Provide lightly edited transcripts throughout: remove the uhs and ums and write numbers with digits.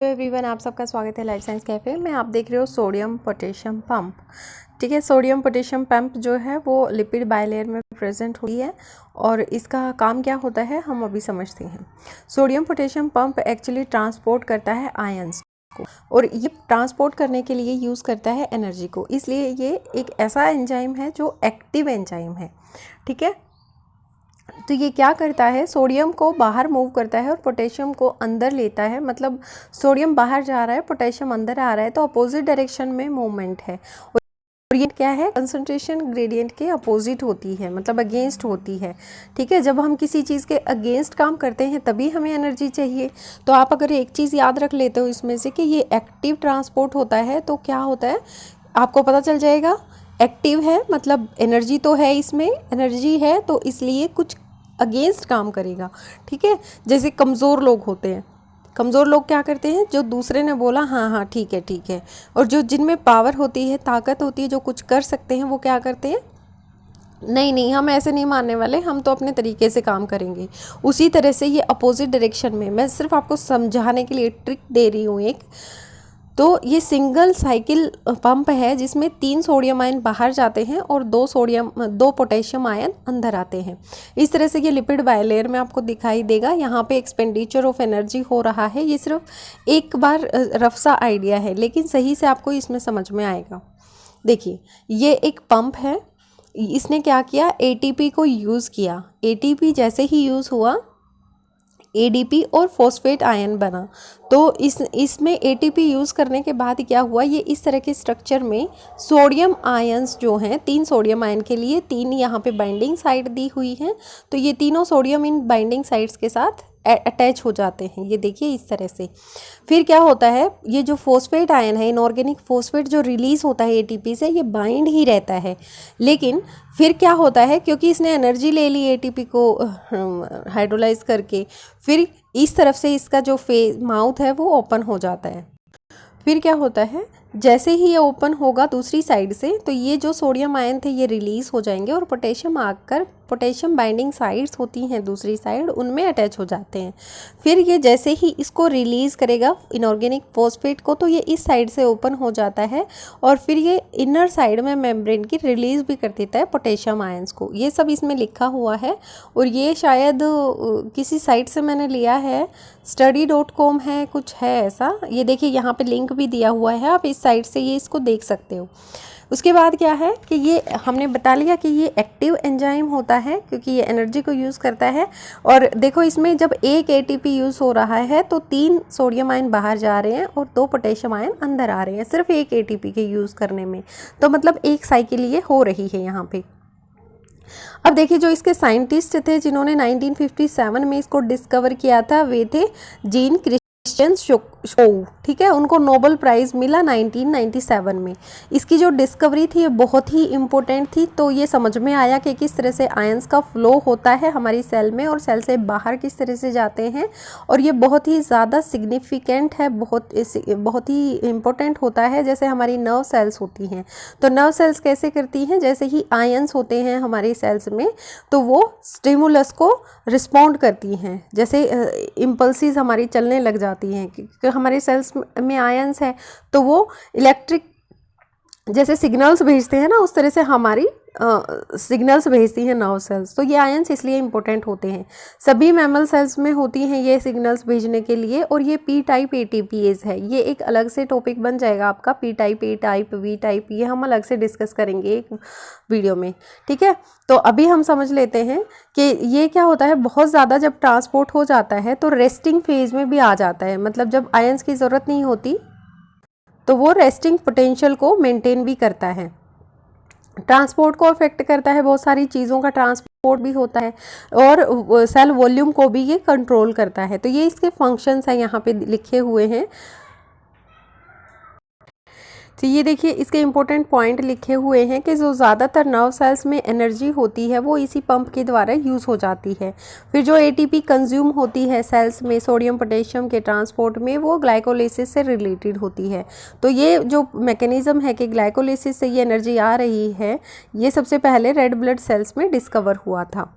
Everyone, आप सबका स्वागत है लाइफ साइंस कैफ़े में। आप देख रहे हो सोडियम पोटेशियम पंप। ठीक है, सोडियम पोटेशियम पंप जो है वो लिपिड बायलेयर में प्रेजेंट हुई है और इसका काम क्या होता है हम अभी समझते हैं। Sodium potassium pump actually transport करता है आयंस को और ये ट्रांसपोर्ट करने के लिए यूज़ करता है एनर्जी को, इसलिए ये एक ऐसा एंजाइम है जो एक्टिव एंजाइम है। ठीक है, तो ये क्या करता है, सोडियम को बाहर मूव करता है और पोटेशियम को अंदर लेता है। मतलब सोडियम बाहर जा रहा है, पोटेशियम अंदर आ रहा है, तो अपोजिट डायरेक्शन में मूवमेंट है। और ये क्या है, कंसंट्रेशन ग्रेडियंट के अपोजिट होती है, मतलब अगेंस्ट होती है। ठीक है, जब हम किसी चीज़ के अगेंस्ट काम करते हैं तभी हमें एनर्जी चाहिए। तो आप अगर एक चीज़ याद रख लेते हो इसमें से कि ये एक्टिव ट्रांसपोर्ट होता है, तो क्या होता है आपको पता चल जाएगा। एक्टिव है मतलब एनर्जी तो है, इसमें एनर्जी है तो इसलिए कुछ अगेंस्ट काम करेगा। ठीक है, जैसे कमज़ोर लोग होते हैं, कमज़ोर लोग क्या करते हैं, जो दूसरे ने बोला हाँ हाँ ठीक है, और जो जिनमें पावर होती है, ताकत होती है, जो कुछ कर सकते हैं, वो क्या करते हैं, नहीं हम ऐसे नहीं मानने वाले, हम तो अपने तरीके से काम करेंगे। उसी तरह से ये अपोजिट डायरेक्शन में, मैं सिर्फ आपको समझाने के लिए ट्रिक दे रही हूँ एक। तो ये सिंगल साइकिल पंप है जिसमें 3 सोडियम आयन बाहर जाते हैं और 2 पोटेशियम आयन अंदर आते हैं। इस तरह से ये लिपिड बायलेयर में आपको दिखाई देगा। यहाँ पे एक्सपेंडिचर ऑफ एनर्जी हो रहा है। ये सिर्फ एक बार रफ सा आइडिया है, लेकिन सही से आपको इसमें समझ में आएगा। देखिए, ये एक पंप है, इसने क्या किया, एटीपी को यूज़ किया। एटीपी जैसे ही यूज़ हुआ, एडीपी और फॉस्फेट आयन बना। तो इसमें एटीपी यूज़ करने के बाद क्या हुआ, ये इस तरह के स्ट्रक्चर में सोडियम आयंस जो हैं, 3 सोडियम आयन के लिए 3 यहाँ पे बाइंडिंग साइड दी हुई हैं। तो ये तीनों सोडियम इन बाइंडिंग साइड्स के साथ अटैच हो जाते हैं। ये देखिए इस तरह से। फिर क्या होता है, ये जो फॉस्फेट आयन है, इनऑर्गेनिक फॉस्फेट जो रिलीज़ होता है एटीपी से, ये बाइंड ही रहता है। लेकिन फिर क्या होता है, क्योंकि इसने एनर्जी ले ली एटीपी को हाइड्रोलाइज करके, फिर इस तरफ से इसका जो माउथ है वो ओपन हो जाता है। फिर क्या होता है, जैसे ही ये ओपन होगा दूसरी साइड से, तो ये जो सोडियम आयन थे ये रिलीज़ हो जाएंगे और पोटेशियम आकर पोटेशियम बाइंडिंग साइड्स होती हैं दूसरी साइड, उनमें अटैच हो जाते हैं। फिर ये जैसे ही इसको रिलीज़ करेगा इनऑर्गेनिक फॉस्फेट को, तो ये इस साइड से ओपन हो जाता है और फिर ये इनर साइड में मेम्ब्रेन की रिलीज़ भी कर देता है पोटेशियम आयंस को। ये सब इसमें लिखा हुआ है और ये शायद किसी साइट से मैंने लिया है, study.com है, कुछ है ऐसा। ये देखिए यहाँ पे लिंक भी दिया हुआ है, आप इस साइट से ये इसको देख सकते हो। उसके बाद क्या है कि ये हमने बता लिया कि ये एक्टिव एंजाइम होता है क्योंकि ये एनर्जी को यूज़ करता है। और देखो इसमें जब एक एटीपी यूज़ हो रहा है तो 3 सोडियम आयन बाहर जा रहे हैं और 2 पोटेशियम आयन अंदर आ रहे हैं, सिर्फ एक एटीपी के यूज़ करने में। तो मतलब एक साइकिल ये हो रही है यहाँ पे। अब देखिए, जो इसके साइंटिस्ट थे जिन्होंने 1957 में इसको डिस्कवर किया था, वे थे जीन क्रिश्चियन शोउ। ठीक है, उनको नोबेल प्राइज़ मिला 1997 में। इसकी जो डिस्कवरी थी ये बहुत ही इम्पोर्टेंट थी। तो ये समझ में आया कि किस तरह से आयंस का फ्लो होता है हमारी सेल में और सेल से बाहर किस तरह से जाते हैं, और ये बहुत ही ज़्यादा सिग्निफिकेंट है, बहुत ही इम्पोर्टेंट होता है। जैसे हमारी नर्व सेल्स होती हैं, तो नर्व सेल्स कैसे करती हैं, जैसे ही आयंस होते हैं हमारी सेल्स में तो वो स्टिमुलस को रिस्पॉन्ड करती हैं, जैसे इम्पल्सिस हमारी चलने लग जाती हैं क्योंकि हमारे सेल्स में आयंस है, तो वो इलेक्ट्रिक जैसे सिग्नल्स भेजते हैं ना, उस तरह से हमारी सिग्नल्स भेजती हैं नर्व सेल्स। तो ये आयंस इसलिए इम्पोर्टेंट होते हैं, सभी मैमल सेल्स में होती हैं ये सिग्नल्स भेजने के लिए। और ये पी टाइप एटीपीएज है, ये एक अलग से टॉपिक बन जाएगा आपका, P type, A type, V type, ये हम अलग से डिस्कस करेंगे एक वीडियो में। ठीक है, तो अभी हम समझ लेते हैं कि ये क्या होता है। बहुत ज़्यादा जब ट्रांसपोर्ट हो जाता है तो रेस्टिंग फेज में भी आ जाता है, मतलब जब आयंस की ज़रूरत नहीं होती तो वो रेस्टिंग पोटेंशियल को मेंटेन भी करता है। ट्रांसपोर्ट को अफेक्ट करता है, बहुत सारी चीज़ों का ट्रांसपोर्ट भी होता है, और सेल वॉल्यूम को भी ये कंट्रोल करता है। तो ये इसके फंक्शंस हैं, यहाँ पे लिखे हुए हैं। तो ये देखिए इसके इम्पोर्टेंट पॉइंट लिखे हुए हैं कि जो ज़्यादातर नर्व सेल्स में एनर्जी होती है वो इसी पंप के द्वारा यूज़ हो जाती है। फिर जो एटीपी कंज्यूम होती है सेल्स में सोडियम पोटेशियम के ट्रांसपोर्ट में, वो ग्लाइकोलिसिस से रिलेटेड होती है। तो ये जो मैकेनिज़्म है कि ग्लाइकोलिसिस से ये एनर्जी आ रही है, ये सबसे पहले रेड ब्लड सेल्स में डिस्कवर हुआ था।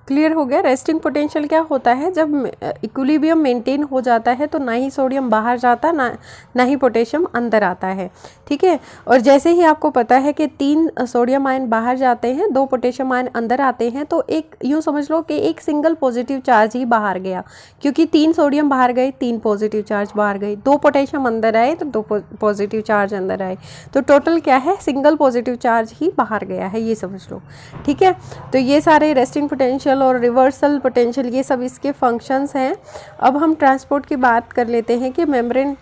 क्लियर हो गया। रेस्टिंग पोटेंशियल क्या होता है, जब इक्विलिब्रियम मेंटेन हो जाता है तो ना ही सोडियम बाहर जाता ना ही पोटेशियम अंदर आता है, ठीक है। और जैसे ही आपको पता है कि 3 सोडियम आयन बाहर जाते हैं, 2 पोटेशियम आयन अंदर आते हैं, तो एक यूँ समझ लो कि एक सिंगल पॉजिटिव चार्ज ही बाहर गया, क्योंकि 3 सोडियम बाहर गए, 3 पॉजिटिव चार्ज बाहर गए, 2 पोटेशियम अंदर आए तो 2 पॉजिटिव चार्ज अंदर आए, तो टोटल क्या है, सिंगल पॉजिटिव चार्ज ही बाहर गया है, ये समझ लो, ठीक है। तो ये सारे रेस्टिंग पोटेंशियल और रिवर्सल पोटेंशियल ये सब इसके फंक्शंस हैं। अब हम ट्रांसपोर्ट की बात कर लेते हैं कि मेम्ब्रेन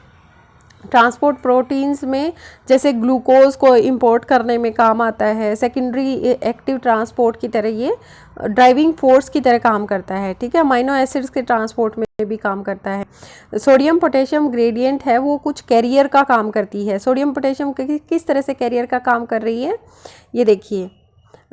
ट्रांसपोर्ट प्रोटीन्स में जैसे ग्लूकोज को इंपोर्ट करने में काम आता है, सेकेंडरी एक्टिव ट्रांसपोर्ट की तरह ये ड्राइविंग फोर्स की तरह काम करता है, ठीक है। अमाइनो एसिड्स के ट्रांसपोर्ट में भी काम करता है। सोडियम पोटेशियम ग्रेडियंट है वो कुछ कैरियर का काम करती है। सोडियम पोटेशियम किस तरह से कैरियर का काम कर रही है, ये देखिए,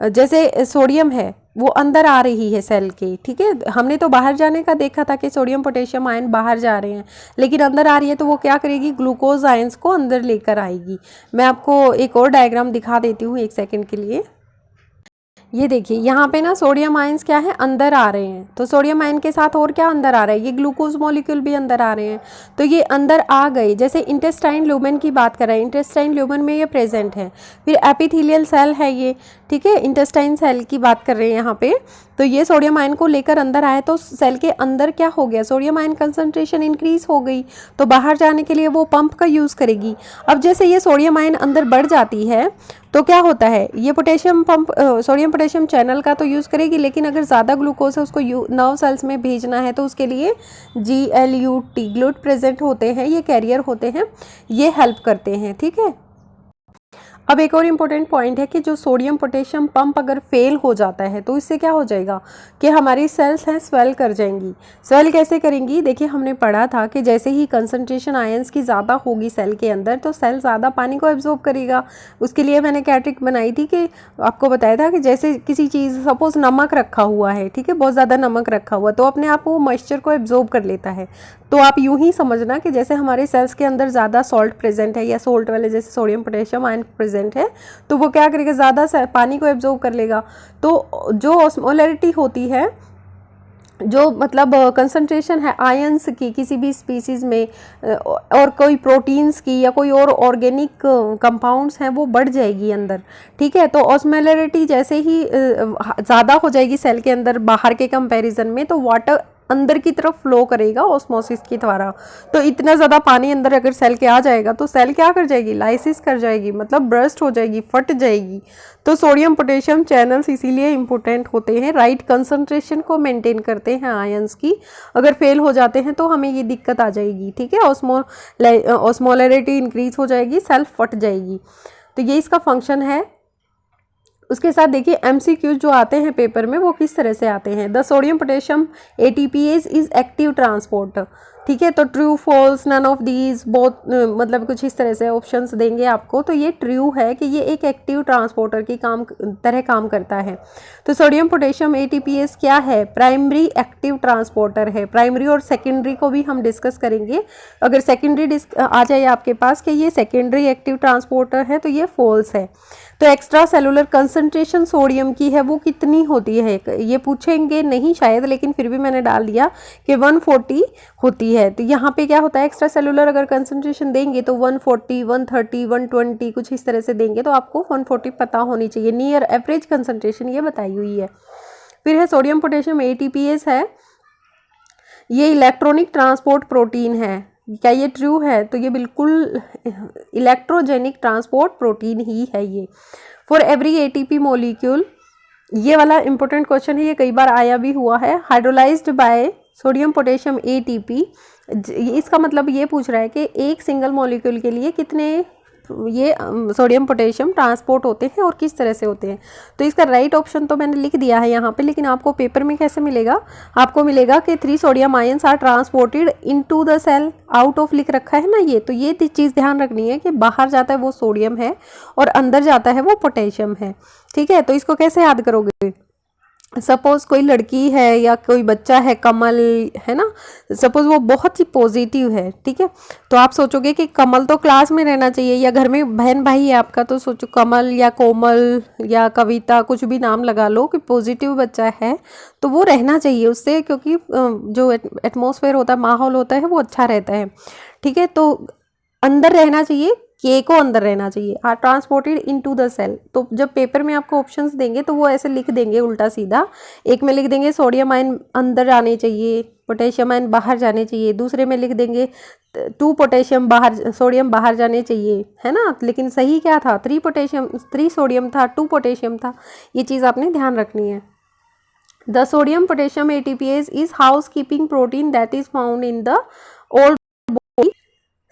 जैसे सोडियम है वो अंदर आ रही है सेल के, ठीक है। हमने तो बाहर जाने का देखा था कि सोडियम पोटेशियम आयन बाहर जा रहे हैं, लेकिन अंदर आ रही है तो वो क्या करेगी, ग्लूकोज आयंस को अंदर लेकर आएगी। मैं आपको एक और डायग्राम दिखा देती हूँ 1 सेकंड के लिए। ये देखिए यहाँ पे ना सोडियम आयंस क्या है, अंदर आ रहे हैं, तो सोडियम आयन के साथ और क्या अंदर आ रहा है, ये ग्लूकोज मॉलिक्यूल भी अंदर आ रहे हैं, तो ये अंदर आ गए। जैसे इंटेस्टाइन ल्यूमेन की बात कर रहे हैं, इंटेस्टाइन ल्यूमेन में ये प्रेजेंट है। फिर एपिथेलियल सेल है ये, ठीक है, इंटेस्टाइन सेल की बात कर रहे हैं यहाँ पे। तो ये सोडियम आयन को लेकर अंदर आए तो सेल के अंदर क्या हो गया, सोडियम आयन कंसंट्रेशन इंक्रीज हो गई, तो बाहर जाने के लिए वो पंप का यूज़ करेगी। अब जैसे ये सोडियम आयन अंदर बढ़ जाती है तो क्या होता है, ये potassium pump sodium potassium channel का तो यूज़ करेगी, लेकिन अगर ज़्यादा ग्लूकोज है उसको नर्व सेल्स में भेजना है तो उसके लिए GLUT ग्लूट प्रेजेंट होते हैं, ये कैरियर होते हैं, ये हेल्प करते हैं, ठीक है। अब एक और इम्पोर्टेंट पॉइंट है कि जो सोडियम पोटेशियम पंप अगर फेल हो जाता है तो इससे क्या हो जाएगा कि हमारी सेल्स हैं स्वेल कर जाएंगी। स्वेल कैसे करेंगी, देखिए हमने पढ़ा था कि जैसे ही कंसंट्रेशन आयंस की ज़्यादा होगी सेल के अंदर तो सेल ज़्यादा पानी को एब्जॉर्ब करेगा। उसके लिए मैंने क्या ट्रिक बनाई थी कि आपको बताया था कि जैसे किसी चीज़ सपोज नमक रखा हुआ है, ठीक है, बहुत ज़्यादा नमक रखा हुआ तो अपने आप वो मॉइस्चर को एब्जॉर्ब कर लेता है। तो आप यूं ही समझना कि जैसे हमारे सेल्स के अंदर ज़्यादा सॉल्ट प्रेजेंट है या सोल्ट वाले जैसे सोडियम पोटेशियम आयन प्रेजेंट है तो वो क्या करेगा, ज़्यादा पानी को एब्जॉर्ब कर लेगा। तो जो ऑस्मोलैरिटी होती है, जो मतलब कंसंट्रेशन है आयंस की किसी भी स्पीसीज़ में और कोई प्रोटीन्स की या कोई और ऑर्गेनिक कंपाउंड्स हैं वो बढ़ जाएगी अंदर, ठीक है। तो ऑस्मोलैरिटी जैसे ही ज़्यादा हो जाएगी सेल के अंदर बाहर के कंपैरिजन में तो वाटर अंदर की तरफ फ्लो करेगा ऑस्मोसिस के द्वारा। तो इतना ज़्यादा पानी अंदर अगर सेल के आ जाएगा तो सेल क्या कर जाएगी, लाइसिस कर जाएगी, मतलब ब्रस्ट हो जाएगी, फट जाएगी। तो सोडियम पोटेशियम चैनल्स इसीलिए इम्पोर्टेंट होते हैं, राइट कंसंट्रेशन को मेंटेन करते हैं आयंस की। अगर फेल हो जाते हैं तो हमें ये दिक्कत आ जाएगी, ठीक है, ऑस्मोलैरिटी इंक्रीज हो जाएगी, सेल फट जाएगी। तो ये इसका फंक्शन है। उसके साथ देखिए MCQ जो आते हैं पेपर में वो किस तरह से आते हैं। The sodium potassium ATPase is active transport, ठीक है। तो true false none of these both, मतलब कुछ इस तरह से ऑप्शंस देंगे आपको। तो ये ट्रू है कि ये एक एक्टिव ट्रांसपोर्टर की तरह काम करता है। तो सोडियम पोटेशियम ATPase क्या है, प्राइमरी एक्टिव ट्रांसपोर्टर है। प्राइमरी और सेकेंडरी को भी हम डिस्कस करेंगे। अगर सेकेंडरी आ जाए आपके पास कि ये सेकेंडरी एक्टिव ट्रांसपोर्टर है तो ये फॉल्स है। तो एक्स्ट्रा सेलुलर कंसंट्रेशन सोडियम की है वो कितनी होती है, ये पूछेंगे नहीं शायद, लेकिन फिर भी मैंने डाल दिया कि 140 होती है। तो यहाँ पे क्या होता है, एक्स्ट्रा सेलुलर अगर कंसंट्रेशन देंगे तो 140, 130, 120 कुछ इस तरह से देंगे, तो आपको 140 पता होनी चाहिए, नियर एवरेज कंसंट्रेशन ये बताई हुई है। फिर है सोडियम पोटेशियम ATPase है, ये इलेक्ट्रॉनिक ट्रांसपोर्ट प्रोटीन है। क्या ये ट्रू है, तो ये बिल्कुल इलेक्ट्रोजेनिक ट्रांसपोर्ट प्रोटीन ही है ये। फॉर एवरी ATP मॉलिक्यूल, ये वाला इंपॉर्टेंट क्वेश्चन है, ये कई बार आया भी हुआ है। Hydrolysed bye sodium potassium ATP, इसका मतलब ये पूछ रहा है कि एक सिंगल मॉलिक्यूल के लिए कितने ये सोडियम पोटेशियम ट्रांसपोर्ट होते हैं और किस तरह से होते हैं। तो इसका राइट ऑप्शन तो मैंने लिख दिया है यहाँ पे, लेकिन आपको पेपर में कैसे मिलेगा, आपको मिलेगा कि 3 sodium ions are transported into the cell, out of लिख रखा है ना ये। तो ये चीज़ ध्यान रखनी है कि बाहर जाता है वो सोडियम है और अंदर जाता है वो पोटेशियम है, ठीक है। तो इसको कैसे याद करोगे, सपोज़ कोई लड़की है या कोई बच्चा है, कमल है ना, सपोज़ वो बहुत ही पॉजिटिव है, ठीक है, तो आप सोचोगे कि कमल तो क्लास में रहना चाहिए, या घर में बहन भाई है आपका तो सोचो कमल या कोमल या कविता, कुछ भी नाम लगा लो कि पॉजिटिव बच्चा है तो वो रहना चाहिए उससे, क्योंकि जो एटमॉस्फेयर होता है, माहौल होता है, वो अच्छा रहता है, ठीक है। तो अंदर रहना चाहिए, के को अंदर रहना चाहिए, are transported into the cell. तो जब पेपर में आपको ऑप्शंस देंगे तो वो ऐसे लिख देंगे उल्टा सीधा, एक में लिख देंगे सोडियम आयन अंदर आने चाहिए, पोटेशियम आयन बाहर जाने चाहिए, दूसरे में लिख देंगे 2 पोटेशियम बाहर, सोडियम बाहर जाने चाहिए, है ना। लेकिन सही क्या था, 3 पोटेशियम 3 सोडियम था, 2 पोटेशियम था, ये चीज़ आपने ध्यान रखनी है। The sodium potassium ATPase is housekeeping protein that is found in the old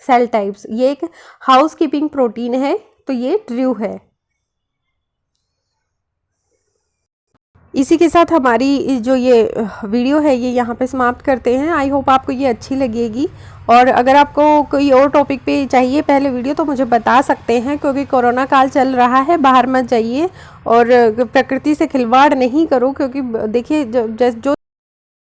cell types. ये एक हाउस कीपिंग प्रोटीन है, तो ये ट्रू है। इसी के साथ हमारी जो ये वीडियो है ये यहाँ पे समाप्त करते हैं। आई होप आपको ये अच्छी लगेगी, और अगर आपको कोई और टॉपिक पे चाहिए पहले वीडियो तो मुझे बता सकते हैं, क्योंकि कोरोना काल चल रहा है, बाहर मत जाइए और प्रकृति से खिलवाड़ नहीं करो, क्योंकि देखिए जो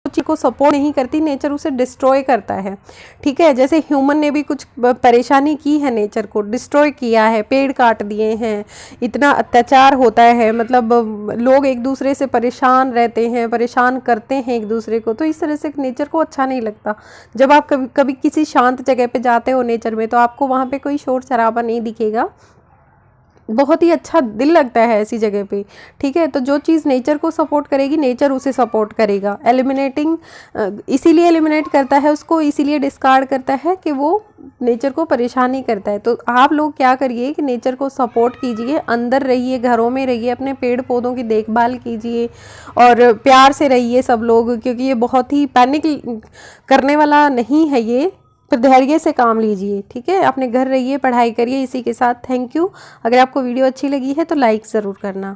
चीज़ को सपोर्ट नहीं करती नेचर उसे डिस्ट्रॉय करता है, ठीक है। जैसे ह्यूमन ने भी कुछ परेशानी की है, नेचर को डिस्ट्रॉय किया है, पेड़ काट दिए हैं, इतना अत्याचार होता है, मतलब लोग एक दूसरे से परेशान रहते हैं, परेशान करते हैं एक दूसरे को, तो इस तरह से नेचर को अच्छा नहीं लगता। जब आप कभी कभी किसी शांत जगह पे जाते हो नेचर में, तो आपको वहाँ पे कोई शोर शराबा नहीं दिखेगा, बहुत ही अच्छा दिल लगता है ऐसी जगह पे, ठीक है। तो जो चीज़ नेचर को सपोर्ट करेगी नेचर उसे सपोर्ट करेगा। एलिमिनेटिंग इसीलिए एलिमिनेट करता है उसको, इसीलिए डिस्कार्ड करता है कि वो नेचर को परेशान नहीं करता है। तो आप लोग क्या करिए कि नेचर को सपोर्ट कीजिए, अंदर रहिए, घरों में रहिए, अपने पेड़ पौधों की देखभाल कीजिए और प्यार से रहिए सब लोग, क्योंकि ये बहुत ही पैनिक करने वाला नहीं है ये, तो धैर्य से काम लीजिए, ठीक है। अपने घर रहिए, पढ़ाई करिए। इसी के साथ थैंक यू। अगर आपको वीडियो अच्छी लगी है तो लाइक ज़रूर करना।